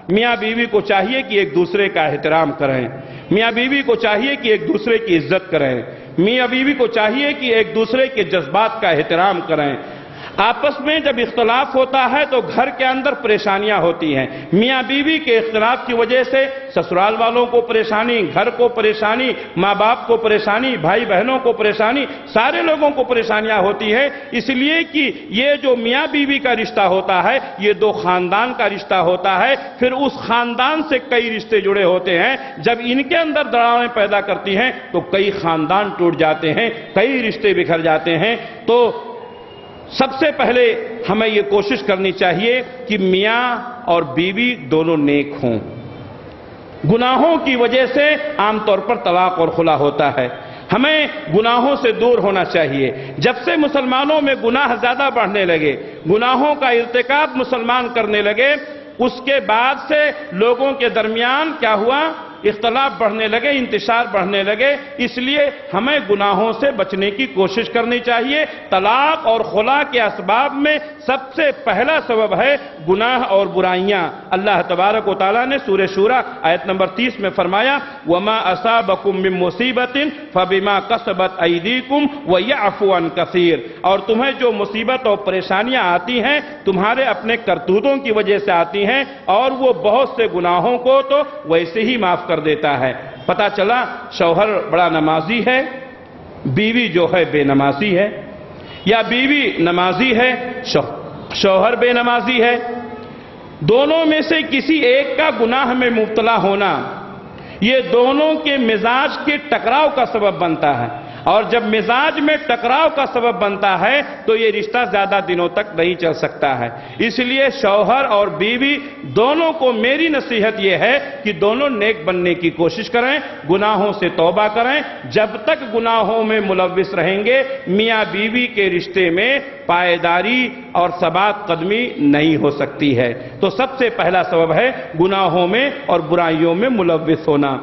میاں بیوی کو چاہیے کہ ایک دوسرے کا احترام کریں، میاں بیوی کو چاہیے کہ ایک دوسرے کی عزت کریں، میاں بیوی کو چاہیے کہ ایک دوسرے کے جذبات کا احترام کریں۔ آپس میں جب اختلاف ہوتا ہے تو گھر کے اندر پریشانیاں ہوتی ہیں، میاں بیوی کے اختلاف کی وجہ سے سسرال والوں کو پریشانی، گھر کو پریشانی، ماں باپ کو پریشانی، بھائی بہنوں کو پریشانی، سارے لوگوں کو پریشانیاں ہوتی ہیں، اس لیے کہ یہ جو میاں بیوی کا رشتہ ہوتا ہے یہ دو خاندان کا رشتہ ہوتا ہے، پھر اس خاندان سے کئی رشتے جڑے ہوتے ہیں، جب ان کے اندر دراڑیں پیدا کرتی ہیں تو کئی خاندان ٹوٹ جاتے ہیں، کئی رشتے بکھر جاتے ہیں۔ تو سب سے پہلے ہمیں یہ کوشش کرنی چاہیے کہ میاں اور بیوی دونوں نیک ہوں۔ گناہوں کی وجہ سے عام طور پر طلاق اور خلا ہوتا ہے، ہمیں گناہوں سے دور ہونا چاہیے۔ جب سے مسلمانوں میں گناہ زیادہ بڑھنے لگے، گناہوں کا ارتکاب مسلمان کرنے لگے، اس کے بعد سے لوگوں کے درمیان کیا ہوا؟ اختلاف بڑھنے لگے، انتشار بڑھنے لگے۔ اس لیے ہمیں گناہوں سے بچنے کی کوشش کرنی چاہیے۔ طلاق اور خلا کے اسباب میں سب سے پہلا سبب ہے گناہ اور برائیاں۔ اللہ تبارک و تعالیٰ نے سورہ شورى آیت نمبر 30 میں فرمایا وَمَا أَصَابَكُم مِّن مُّصِيبَةٍ فَبِمَا كَسَبَتْ أَيْدِيكُمْ وَيَعْفُو عَن كَثِيرٍ، اور تمہیں جو مصیبت اور پریشانیاں آتی ہیں تمہارے اپنے کرتوتوں کی وجہ سے آتی ہیں، اور وہ بہت سے گناہوں کو تو ویسے ہی معاف کر دیتا ہے۔ پتہ چلا شوہر بڑا نمازی ہے، بیوی جو ہے بے نمازی ہے، یا بیوی نمازی ہے شوہر بے نمازی ہے، دونوں میں سے کسی ایک کا گناہ میں مبتلا ہونا یہ دونوں کے مزاج کے ٹکراؤ کا سبب بنتا ہے، اور جب مزاج میں ٹکراؤ کا سبب بنتا ہے تو یہ رشتہ زیادہ دنوں تک نہیں چل سکتا ہے۔ اس لیے شوہر اور بیوی دونوں کو میری نصیحت یہ ہے کہ دونوں نیک بننے کی کوشش کریں، گناہوں سے توبہ کریں۔ جب تک گناہوں میں ملوث رہیں گے میاں بیوی کے رشتے میں پائیداری اور ثبات قدمی نہیں ہو سکتی ہے۔ تو سب سے پہلا سبب ہے گناہوں میں اور برائیوں میں ملوث ہونا۔